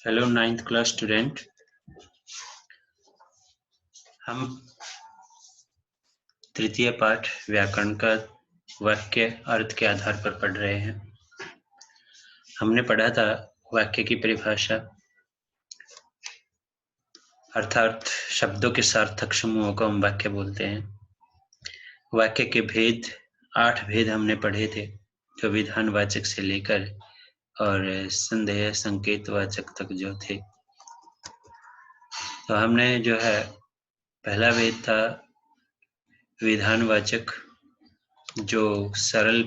Hello 9th class student. हम तृतीय पाठ व्याकरण का वाक्य अर्थ के आधार पर पढ़ रहे हैं। हमने पढ़ा था वाक्य की परिभाषा अर्थात शब्दों के सार्थक समूहों को हम वाक्य बोलते हैं। वाक्य के भेद 8 भेद हमने पढ़े थे, जो विधानवाचक से लेकर और संदेह संकेतवाचक तक जो थे। तो हमने जो है पहला भेद था विधानवाचक, जो सरल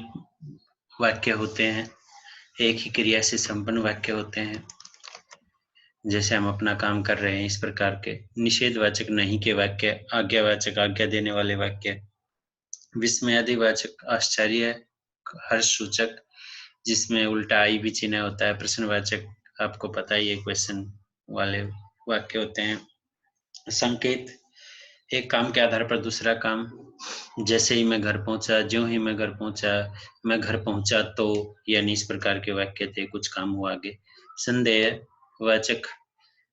वाक्य होते हैं, एक ही क्रिया से संपन्न वाक्य होते हैं, जैसे हम अपना काम कर रहे हैं इस प्रकार के। निषेधवाचक नहीं के वाक्य, आज्ञावाचक आज्ञा देने वाले वाक्य, विस्मयादिवाचक आश्चर्य हर्ष सूचक जिसमें उल्टा आई भी चिन्ह होता है, प्रश्नवाचक आपको पता ही है क्वेश्चन वाले वाक्य होते हैं। संकेत एक काम के आधार पर दूसरा काम, जैसे ही मैं घर पहुंचा, ज्यों ही मैं घर पहुंचा, मैं घर पहुंचा तो, यानी इस प्रकार के वाक्य थे, कुछ काम हुआ आगे। संदेह वाचक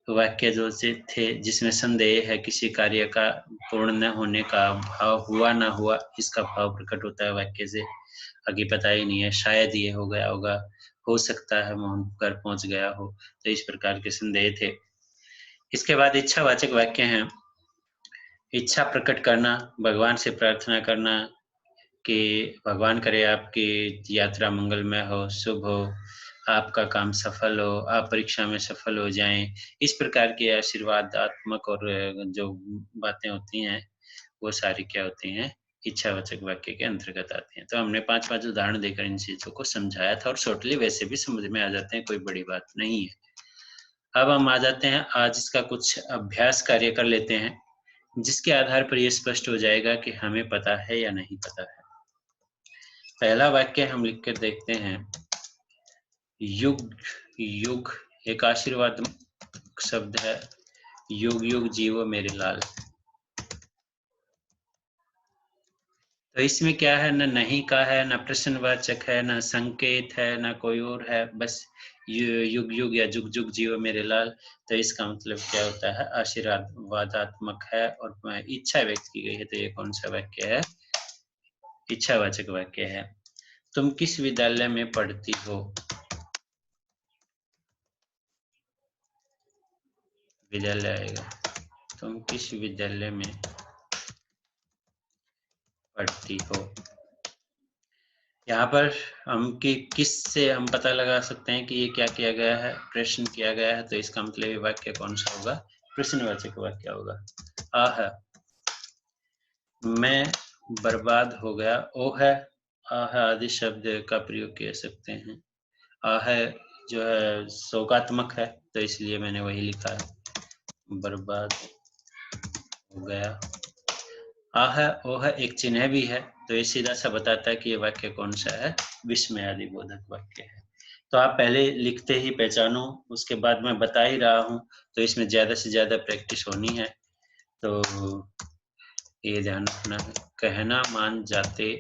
वाक्य जो थे जिसमें संदेह है, किसी कार्य का पूर्ण न होने का भाव, हुआ ना हुआ इसका भाव प्रकट होता है वाक्य से, आगे पता ही नहीं है, शायद ये हो गया होगा, हो सकता है मोहन घर पहुंच गया हो, तो इस प्रकार के संदेह थे। इसके बाद इच्छावाचक वाक्य हैं। इच्छा प्रकट करना, भगवान से प्रार्थना करना कि भगवान करे आपकी यात्रा मंगलमय हो, शुभ हो, आपका काम सफल हो, आप परीक्षा में सफल हो जाएं, इस प्रकार के आशीर्वादात्मक और जो बातें होती हैं वो सारी क्या होती हैं, इच्छावाचक वाक्य के अंतर्गत आती हैं। तो हमने 5 उदाहरण देकर इन चीजों को समझाया था और शॉर्टली वैसे भी समझ में आ जाते हैं, कोई बड़ी बात नहीं है। अब हम आ जाते हैं, आज इसका कुछ अभ्यास कार्य कर लेते हैं, जिसके आधार पर यह स्पष्ट हो जाएगा कि हमें पता है या नहीं पता है। पहला वाक्य हम लिख कर देखते हैं। युग युग एक आशीर्वाद शब्द है। युग युग जीवो मेरे लाल। तो इसमें क्या है, न नहीं का है, न प्रश्नवाचक है, न संकेत है, न कोई और है, बस युग युग या जुग जुग जीवो मेरे लाल। तो इसका मतलब क्या होता है, आशीर्वादात्मक है और इच्छा व्यक्त की गई है। तो ये कौन सा वाक्य है, इच्छावाचक वाक्य है। तुम किस विद्यालय में पढ़ती हो, विद्यालय आएगा, तुम किस विद्यालय में पढ़ती हो। यहाँ पर हम किस से हम पता लगा सकते हैं कि ये क्या किया गया है, प्रश्न किया गया है। तो इसका मतलब ये वाक्य कौन सा होगा, प्रश्नवाचक वाक्य होगा। आह मैं बर्बाद हो गया, ओ है, आह आदि शब्द का प्रयोग कर सकते हैं। आह जो है शोकात्मक है, तो इसलिए मैंने वही लिखा है, बर्बाद हो गया। आह ओह एक चिन्ह भी है, तो ये सीधा सा बताता है कि ये वाक्य कौन सा है, विस्मयादि बोधक वाक्य है। तो आप पहले लिखते ही पहचानो, उसके बाद मैं बता ही रहा हूँ, तो इसमें ज्यादा से ज्यादा प्रैक्टिस होनी है। तो ये ध्यान रखना है। कहना मान जाते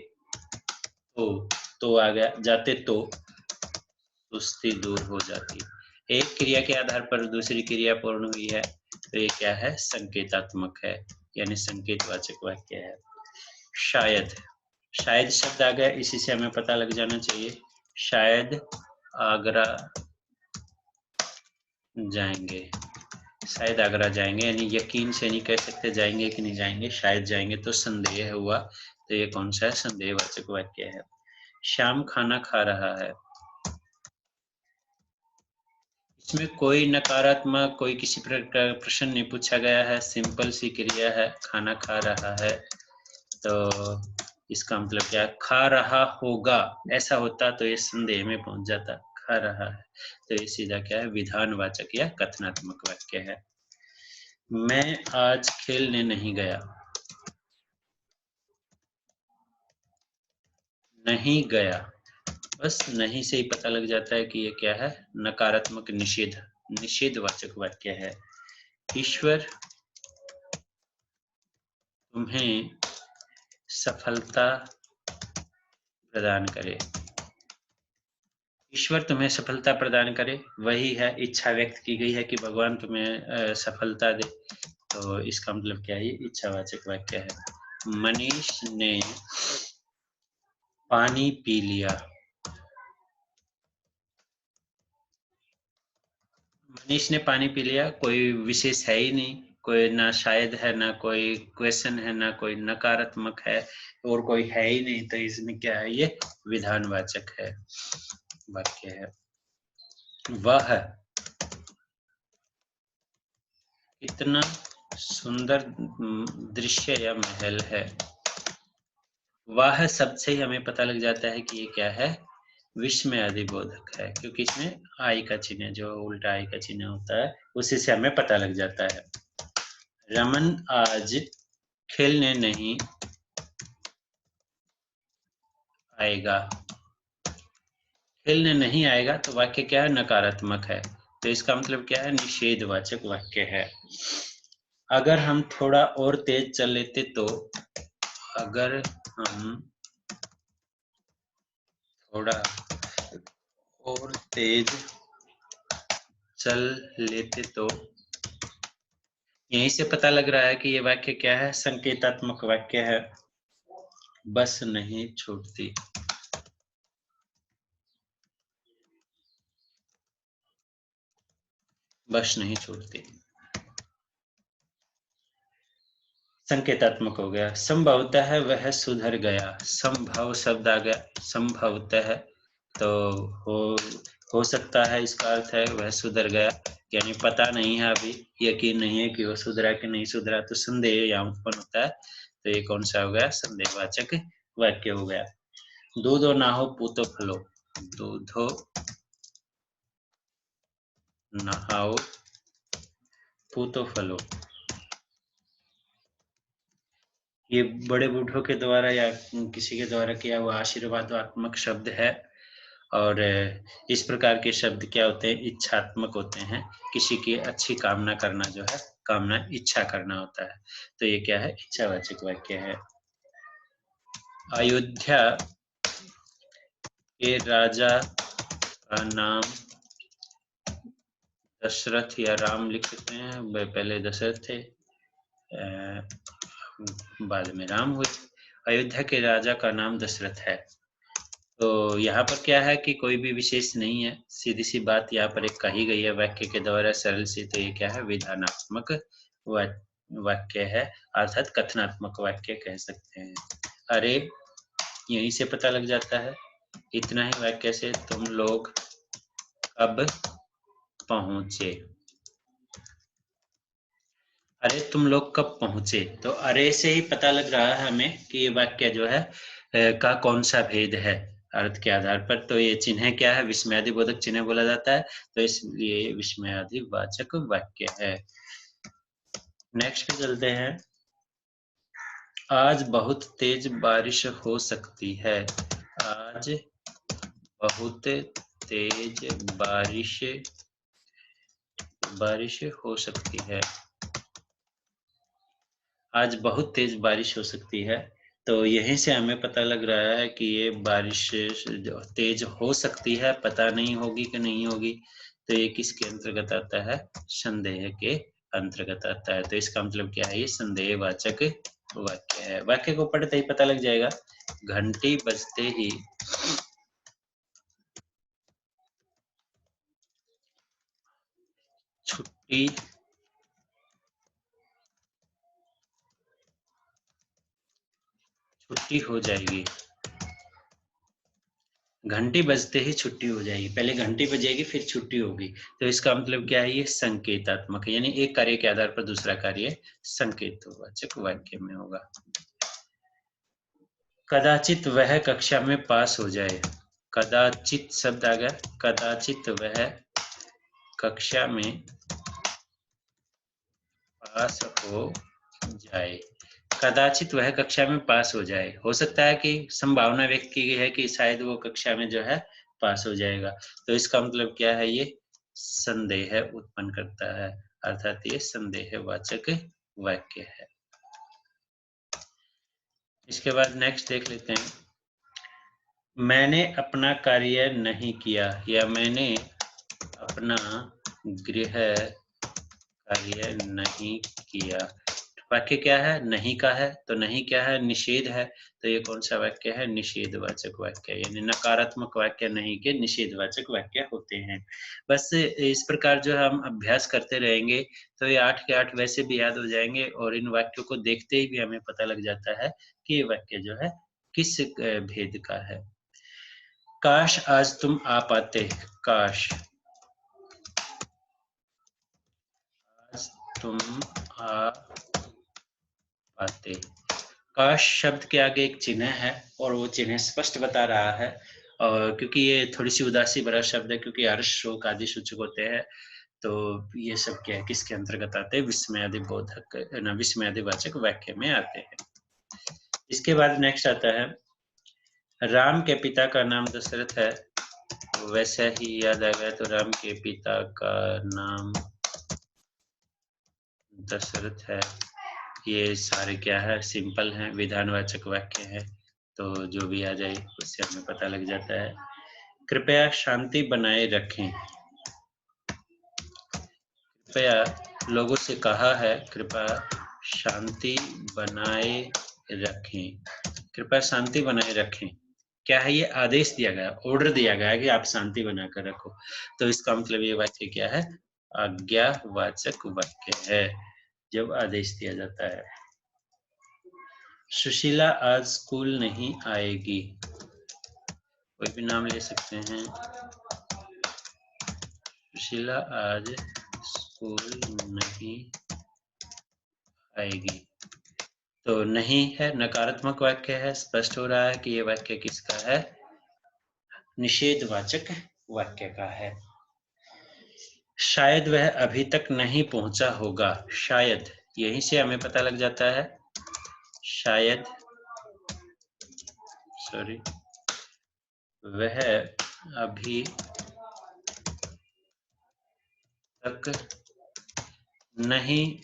तो आ गया, जाते तो सुस्ती दूर हो जाती। एक क्रिया के आधार पर दूसरी क्रिया पूर्ण हुई है, तो ये क्या है, संकेतात्मक है, यानी संकेतवाचक वाक्य है। शायद, शायद शब्द आ गया, इसी से हमें पता लग जाना चाहिए, शायद आगरा जाएंगे, शायद आगरा जाएंगे, यानी यकीन से नहीं कह सकते जाएंगे कि नहीं जाएंगे, शायद जाएंगे। तो संदेह हुआ, तो ये कौन सा है, संदेहवाचक वाक्य है। शाम खाना खा रहा है, इसमें कोई नकारात्मक, कोई किसी प्रकार प्रश्न नहीं पूछा गया है, सिंपल सी क्रिया है, खाना खा रहा है। तो इसका मतलब क्या है, खा रहा होगा, ऐसा होता तो ये संदेह में पहुंच जाता, खा रहा है। तो ये सीधा क्या है, विधानवाचक या कथनात्मक वाक्य है। मैं आज खेलने नहीं गया, नहीं गया, बस नहीं से ही पता लग जाता है कि ये क्या है, नकारात्मक निषेधवाचक वाक्य है। ईश्वर तुम्हें सफलता प्रदान करे, ईश्वर तुम्हें सफलता प्रदान करे, वही है इच्छा व्यक्त की गई है कि भगवान तुम्हें सफलता दे। तो इसका मतलब क्या है? ये इच्छावाचक वाक्य है। मनीष ने पानी पी लिया। मनीष ने पानी पी लिया, कोई विशेष है ही नहीं, कोई ना शायद है, ना कोई क्वेश्चन है, ना कोई नकारात्मक है, और कोई है ही नहीं। तो इसमें क्या है? ये विधानवाचक है, वाक्य है। वह इतना सुंदर दृश्य या महल है। वह शब्द से ही हमें पता लग जाता है कि ये क्या है? विस्मय अधिबोधक है, क्योंकि इसमें आई का चिन्ह, जो उल्टा आई का चिन्ह होता है, उसी से हमें पता लग जाता है। रमन आज खेलने नहीं आएगा। खेलने नहीं आएगा तो वाक्य क्या है? नकारात्मक है। तो इसका मतलब क्या है? निषेधवाचक वाक्य है। अगर हम थोड़ा और तेज चल लेते तो, अगर हम थोड़ा और तेज चल लेते तो, यहीं से पता लग रहा है कि ये वाक्य क्या है? संकेतात्मक वाक्य है। बस नहीं छूटती। बस नहीं छूटती संकेतात्मक हो गया। संभवतः वह सुधर गया। संभव शब्द आ गया, संभवतः। तो हो हो सकता है, इसका अर्थ है वह सुधर गया, यानी पता नहीं है, अभी यकीन नहीं है कि वो सुधरा कि नहीं सुधरा, तो संदेह यहाँ उत्पन्न होता है। तो ये कौन सा हो गया? संदेहवाचक वाक्य हो गया। दूधो ना हो पूतो फलो। दूधो नहाओ पूतो फलो। ये बड़े बूढ़ों के द्वारा या किसी के द्वारा किया हुआ आशीर्वादात्मक शब्द है। और इस प्रकार के शब्द क्या होते हैं? इच्छात्मक होते हैं। किसी की अच्छी कामना करना जो है, कामना इच्छा करना होता है। तो ये क्या है? इच्छावाचक वाक्य है। अयोध्या के राजा का नाम दशरथ या राम लिख सकते हैं। पहले दशरथ थे, बाद में राम हुए। अयोध्या के राजा का नाम दशरथ है। तो यहाँ पर क्या है कि कोई भी विशेष नहीं है, सीधी सी बात यहाँ पर एक कही गई है वाक्य के द्वारा, सरल सी। तो ये क्या है? विधानात्मक वाक्य है, अर्थात कथनात्मक वाक्य कह सकते हैं। अरे, यहीं से पता लग जाता है, इतना ही वाक्य से तुम लोग अब पहुंचे। अरे तुम लोग कब पहुंचे, तो अरे से ही पता लग रहा है हमें कि ये वाक्य जो है का कौन सा भेद है अर्थ के आधार पर। तो ये चिन्ह क्या है? विस्मयादिबोधक चिन्ह बोला जाता है, तो इसलिए विस्मयादिवाचक वाक्य है। नेक्स्ट पे चलते हैं। आज बहुत तेज बारिश हो सकती है। आज बहुत तेज बारिश हो सकती है। आज बहुत तेज बारिश हो सकती है। तो यहीं से हमें पता लग रहा है कि ये बारिश जो तेज हो सकती है, पता नहीं होगी कि नहीं होगी। तो ये किसके अंतर्गत आता है? संदेह के अंतर्गत आता है। तो इसका मतलब क्या है? ये संदेहवाचक वाक्य है। वाक्य को पढ़ते ही पता लग जाएगा। घंटी बजते ही छुट्टी छुट्टी हो जाएगी। घंटी बजते ही छुट्टी हो जाएगी। पहले घंटी बजेगी, फिर छुट्टी होगी। तो इसका मतलब क्या है? ये संकेतात्मक है, यानी एक कार्य के आधार पर दूसरा कार्य संकेतवाचक वाक्य में होगा। कदाचित वह कक्षा में पास हो जाए। कदाचित शब्द आ गया। कदाचित वह कक्षा में पास हो जाए। कदाचित वह कक्षा में पास हो जाए, हो सकता है कि संभावना व्यक्त की गई है कि शायद वो कक्षा में जो है पास हो जाएगा। तो इसका मतलब क्या है? ये संदेह उत्पन्न करता है, अर्थात ये संदेहवाचक वाक्य है। इसके बाद नेक्स्ट देख लेते हैं। मैंने अपना कार्य नहीं किया या मैंने अपना गृह कार्य नहीं किया। वाक्य क्या है? नहीं का है, तो नहीं क्या है? निषेध है। तो ये कौन सा वाक्य है? निषेधवाचक वाक्य, यानी नकारात्मक वाक्य नहीं के निषेधवाचक वाक्य होते हैं। बस इस प्रकार जो हम अभ्यास करते रहेंगे तो ये 8 के 8 वैसे भी याद हो जाएंगे, और इन वाक्यों को देखते ही भी हमें पता लग जाता है कि ये वाक्य जो है किस भेद का है। काश आज तुम आ पाते। काश आज तुम आ पाते। काश शब्द के आगे एक चिन्ह है, और वो चिन्ह स्पष्ट बता रहा है, और क्योंकि ये थोड़ी सी उदासी भरा शब्द है, क्योंकि हर्ष शोक आदि सूचक होते हैं, तो ये सब क्या है, किसके अंतर्गत आते हैं? विस्मयादि बोधक न विस्मयादिवाचक वाक्य में आते हैं। इसके बाद नेक्स्ट आता है, राम के पिता का नाम दशरथ है। वैसा ही याद आ गया, तो राम के पिता का नाम दशरथ है। ये सारे क्या है? सिंपल हैं, विधानवाचक वाक्य है, तो जो भी आ जाए उससे हमें पता लग जाता है। कृपया शांति बनाए रखें। कृपया लोगों से कहा है, कृपया शांति बनाए रखें। कृपया शांति बनाए रखें क्या है? ये आदेश दिया गया, ऑर्डर दिया गया है कि आप शांति बनाकर रखो, तो इसका मतलब ये वाक्य क्या है? आज्ञावाचक वाक्य है, जब आदेश दिया जाता है। सुशीला आज स्कूल नहीं आएगी। कोई भी नाम ले सकते हैं। सुशीला आज स्कूल नहीं आएगी, तो नहीं है, नकारात्मक वाक्य है। स्पष्ट हो रहा है कि ये वाक्य किसका है? निषेधवाचक वाक्य का है। शायद वह अभी तक नहीं पहुंचा होगा। शायद, यहीं से हमें पता लग जाता है, शायद वह अभी तक नहीं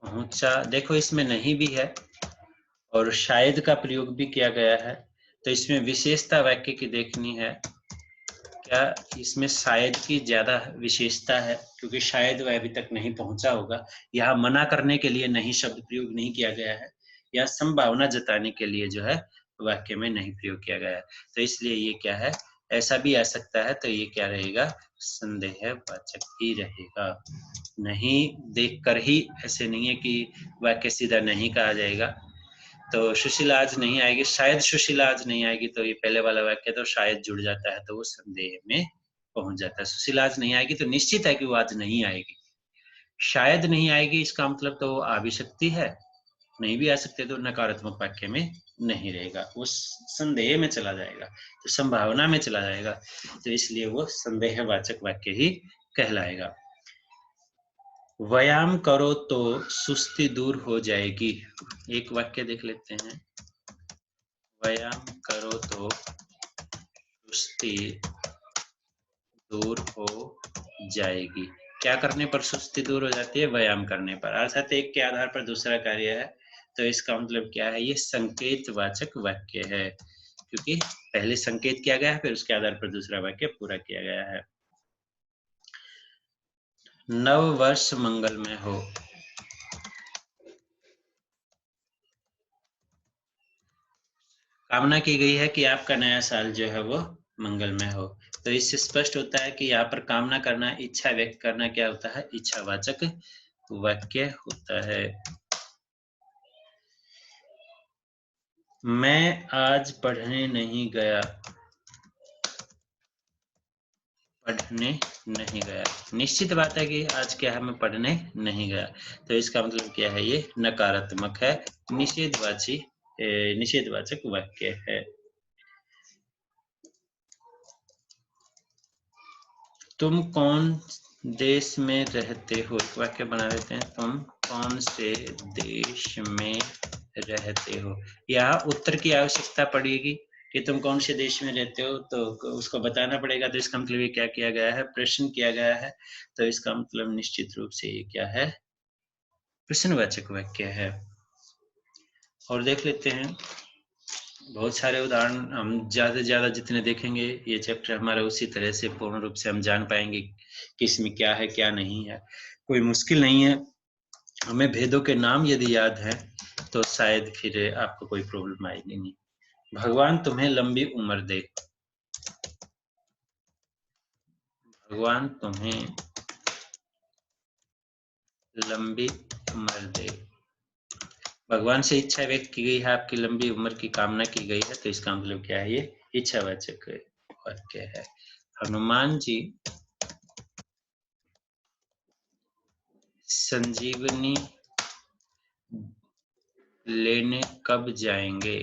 पहुंचा। देखो इसमें नहीं भी है और शायद का प्रयोग भी किया गया है, तो इसमें विशेषता वाक्य की देखनी है। क्या इसमें शायद की ज्यादा विशेषता है, क्योंकि शायद वह अभी तक नहीं पहुंचा होगा। यहाँ मना करने के लिए नहीं शब्द प्रयोग नहीं किया गया है, या संभावना जताने के लिए जो है वाक्य में नहीं प्रयोग किया गया है, तो इसलिए ये क्या है? ऐसा भी आ सकता है, तो ये क्या रहेगा? संदेहवाचक ही रहेगा। नहीं देख कर ही ऐसे नहीं है कि वाक्य सीधा नहीं कहा जाएगा। तो सुशीला आज नहीं आएगी, शायद सुशीला आज नहीं आएगी, तो ये पहले वाला वाक्य तो शायद जुड़ जाता है, तो वो संदेह में पहुंच जाता है। सुशीला आज नहीं आएगी तो निश्चित है कि वो आज नहीं आएगी। शायद नहीं आएगी, इसका मतलब तो वो आ भी सकती है, नहीं भी आ सकते, तो नकारात्मक वाक्य में नहीं रहेगा, वो संदेह में चला जाएगा, तो संभावना में चला जाएगा, तो इसलिए वो संदेहवाचक वाक्य ही कहलाएगा। व्यायाम करो तो सुस्ती दूर हो जाएगी। एक वाक्य देख लेते हैं, व्यायाम करो तो सुस्ती दूर हो जाएगी। क्या करने पर सुस्ती दूर हो जाती है? व्यायाम करने पर, अर्थात एक के आधार पर दूसरा कार्य है, तो इसका मतलब क्या है? ये संकेतवाचक वाक्य है, क्योंकि पहले संकेत किया गया है, फिर उसके आधार पर दूसरा वाक्य पूरा किया गया है। नव वर्ष मंगलमय हो। कामना की गई है कि आपका नया साल जो है वो मंगलमय हो, तो इससे स्पष्ट होता है कि यहाँ पर कामना करना, इच्छा व्यक्त करना क्या होता है? इच्छावाचक वाक्य होता है। मैं आज पढ़ने नहीं गया। पढ़ने नहीं गया, निश्चित बात है कि आज क्या है? मैं पढ़ने नहीं गया, तो इसका मतलब क्या है? ये नकारात्मक है, निषेधवाचक वाक्य है। तुम कौन देश में रहते हो? एक वाक्य बना देते हैं, तुम कौन से देश में रहते हो। यहाँ उत्तर की आवश्यकता पड़ेगी कि तुम कौन से देश में रहते हो, तो उसको बताना पड़ेगा, तो इसका मतलब ये क्या किया गया है? प्रश्न किया गया है, तो इसका मतलब निश्चित रूप से ये क्या है? प्रश्नवाचक वाक्य है। और देख लेते हैं, बहुत सारे उदाहरण हम ज़्यादा से ज़्यादा जितने देखेंगे ये चैप्टर हमारा उसी तरह से पूर्ण रूप से हम जान पाएंगे कि इसमें क्या है क्या नहीं है। कोई मुश्किल नहीं है, हमें भेदों के नाम यदि याद है तो शायद फिर आपको कोई प्रॉब्लम आएगी नहीं। भगवान तुम्हें लंबी उम्र दे। भगवान तुम्हें लंबी उम्र दे। भगवान से इच्छा व्यक्त की गई है, आपकी लंबी उम्र की कामना की गई है, तो इसका मतलब क्या है? ये इच्छावाचक वाक्य है। हनुमान जी संजीवनी लेने कब जाएंगे?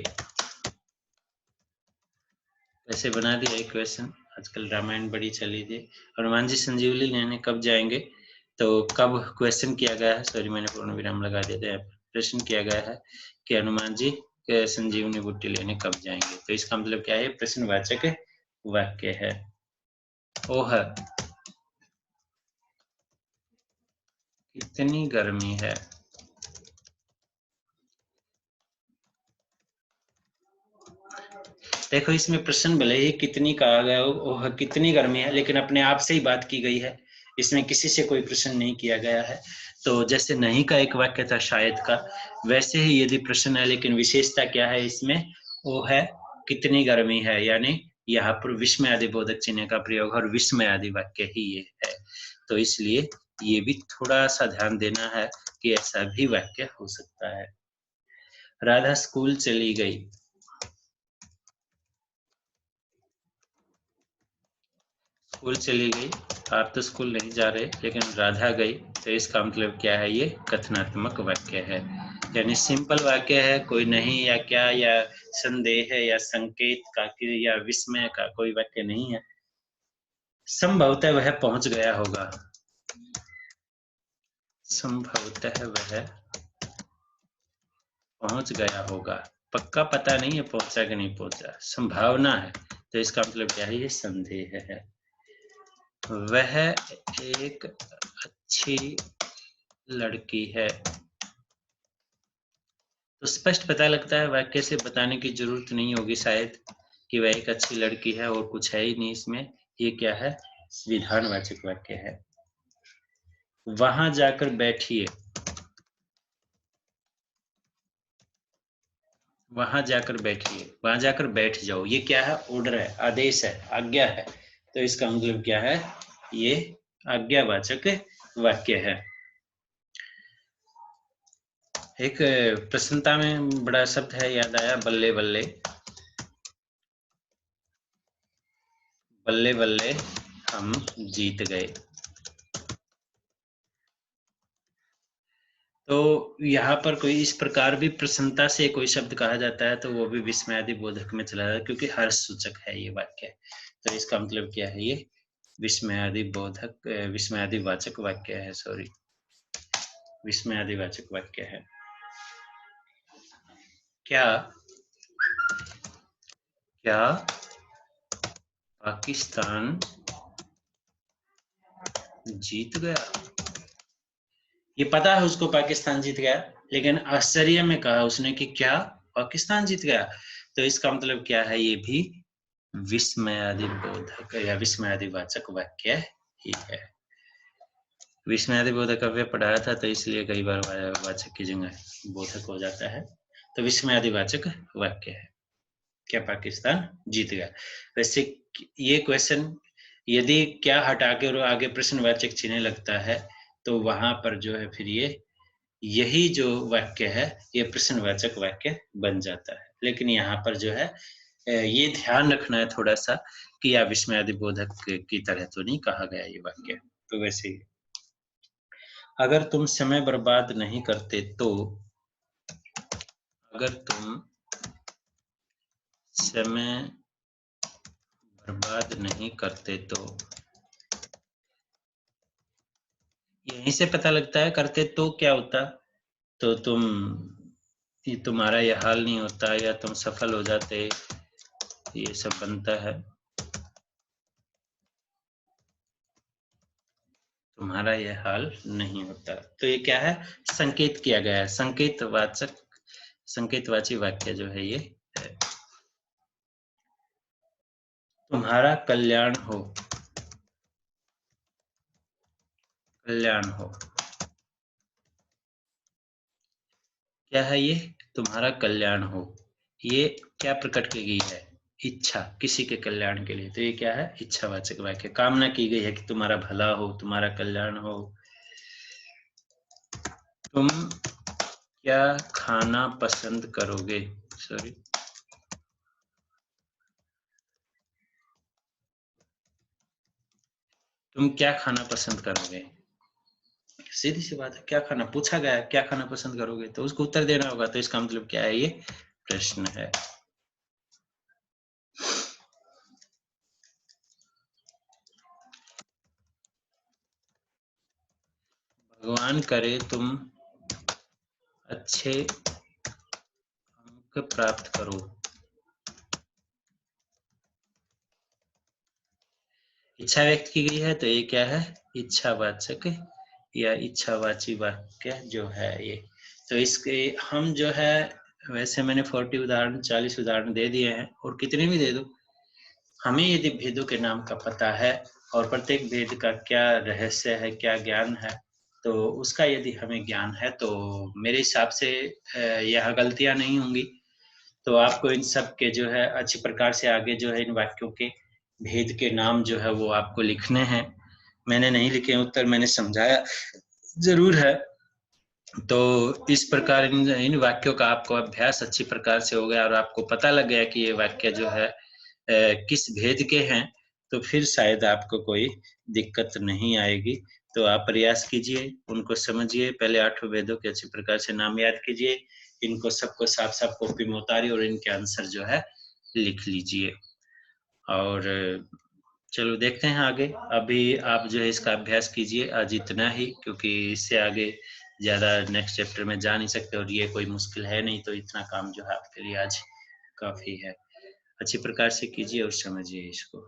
वैसे बना दिया एक क्वेश्चन, आजकल रामायण बड़ी चली थी। हनुमान जी संजीवनी लेने कब जाएंगे? तो कब क्वेश्चन किया गया है, सॉरी मैंने पूर्ण विराम लगा दिया था, यहाँ पर प्रश्न किया गया है कि हनुमान जी संजीवनी बूटी लेने कब जाएंगे, तो इसका मतलब क्या है? प्रश्नवाचक वाक्य है। ओह कितनी गर्मी है। देखो इसमें प्रश्न भले ही कितनी कहा गया हो, ओह कितनी गर्मी है, लेकिन अपने आप से ही बात की गई है, इसमें किसी से कोई प्रश्न नहीं किया गया है। तो जैसे नहीं का एक वाक्य था शायद का, वैसे ही यदि प्रश्न है, लेकिन विशेषता क्या है इसमें? वो है कितनी गर्मी है, यानी यहाँ पर विस्मय आदि बोधक चिन्ह का प्रयोग और विस्मय आदि वाक्य ही ये है। तो इसलिए ये भी थोड़ा सा ध्यान देना है कि ऐसा भी वाक्य हो सकता है। राधा स्कूल चली गई। स्कूल चली गई, आप तो स्कूल नहीं जा रहे लेकिन राधा गई, तो इसका मतलब क्या है? ये कथनात्मक वाक्य है, यानी सिंपल वाक्य है, कोई नहीं या क्या या संदेह है या संकेत का या विस्मय का कोई वाक्य नहीं है। संभवतः वह पहुंच गया होगा। संभवतः वह पहुंच गया होगा, पक्का पता नहीं है पहुंचा कि नहीं पहुंचा, संभावना है, तो इसका मतलब क्या है? ये संदेह है। वह एक अच्छी लड़की है, तो स्पष्ट पता लगता है, वाक्य से बताने की जरूरत नहीं होगी शायद कि वह एक अच्छी लड़की है, और कुछ है ही नहीं इसमें। ये क्या है? विधानवाचक वाक्य है। वहां जाकर बैठिए। वहां जाकर बैठिए, वहां जाकर बैठ जाओ, ये क्या है? ऑर्डर है, आदेश है, आज्ञा है, तो इसका मतलब क्या है? ये आज्ञावाचक वाक्य है। एक प्रसन्नता में बड़ा शब्द है, याद आया, बल्ले बल्ले। बल्ले बल्ले हम जीत गए। तो यहाँ पर कोई इस प्रकार भी प्रसन्नता से कोई शब्द कहा जाता है तो वो भी विस्मयादि बोधक में चला जाता है, क्योंकि हर्ष सूचक है ये वाक्य। तो इसका मतलब क्या है? ये विस्मयादि बोधक विस्मयादि वाचक वाक्य है, सॉरी, विस्मयादि वाचक वाक्य है। क्या क्या पाकिस्तान जीत गया? ये पता है उसको पाकिस्तान जीत गया, लेकिन आश्चर्य में कहा उसने कि क्या पाकिस्तान जीत गया, तो इसका मतलब क्या है? ये भी विस्मयादि बोधक या विस्मयादि वाचक वाक्य ही है। विस्मयादि बोधक अव्यय पढ़ाया था, तो इसलिए कई बार वाचक की जगह बोधक हो जाता है। तो विस्मयादि वाचक वाक्य है, क्या पाकिस्तान जीत गया। वैसे ये क्वेश्चन यदि क्या हटा के और आगे प्रश्नवाचक चिन्ह लगता है, तो वहां पर जो है फिर ये यही जो वाक्य है ये प्रश्नवाचक वाक्य बन जाता है। लेकिन यहाँ पर जो है ये ध्यान रखना है थोड़ा सा कि या विस्मयादि बोधक की तरह तो नहीं कहा गया ये वाक्य। तो वैसे ही अगर तुम समय बर्बाद नहीं करते तो, अगर तुम समय बर्बाद नहीं करते तो, यहीं से पता लगता है करते तो क्या होता, तो तुम्हारा यह हाल नहीं होता या तुम सफल हो जाते, ये सब बनता है। तुम्हारा यह हाल नहीं होता, तो ये क्या है? संकेत किया गया है, संकेतवाची वाक्य जो है ये है। तुम्हारा कल्याण हो, कल्याण हो। क्या है ये? तुम्हारा कल्याण हो। ये क्या प्रकट की गई है? इच्छा, किसी के कल्याण के लिए। तो ये क्या है? इच्छावाचक वाक्य। कामना की गई है कि तुम्हारा भला हो, तुम्हारा कल्याण हो। तुम क्या खाना पसंद करोगे? सॉरी, तुम क्या खाना पसंद करोगे? सीधी सी बात है, क्या खाना पूछा गया है, क्या खाना पसंद करोगे, तो उसको उत्तर देना होगा। तो इसका मतलब क्या है? ये प्रश्न है। भगवान करे तुम अच्छे अंक प्राप्त करो। इच्छा व्यक्त की गई है, तो ये क्या है? इच्छावाचक या इच्छावाची वाक्य जो है ये। तो इसके हम जो है, वैसे मैंने 40 उदाहरण 40 उदाहरण दे दिए हैं, और कितने भी दे दो, हमें यदि भेदों के नाम का पता है और प्रत्येक भेद का क्या रहस्य है, क्या ज्ञान है, तो उसका यदि हमें ज्ञान है, तो मेरे हिसाब से यह गलतियां नहीं होंगी। तो आपको इन सब के जो है अच्छी प्रकार से आगे जो है इन वाक्यों के भेद के नाम जो है वो आपको लिखने हैं। मैंने नहीं लिखे उत्तर, मैंने समझाया जरूर है। तो इस प्रकार इन वाक्यों का आपको अभ्यास अच्छी प्रकार से हो गया और आपको पता लग गया कि ये वाक्य जो है किस भेद के हैं, तो फिर शायद आपको कोई दिक्कत नहीं आएगी। तो आप प्रयास कीजिए, उनको समझिए, पहले 8 वेदों के अच्छी प्रकार से नाम याद कीजिए, इनको सबको साफ साफ कॉपी में उतारिए और इनके आंसर जो है लिख लीजिए। और चलो देखते हैं आगे। अभी आप जो है इसका अभ्यास कीजिए आज इतना ही, क्योंकि इससे आगे ज़्यादा नेक्स्ट चैप्टर में जा नहीं सकते, और ये कोई मुश्किल है नहीं, तो इतना काम जो है आपके लिए आज काफ़ी है। अच्छी प्रकार से कीजिए और समझिए इसको।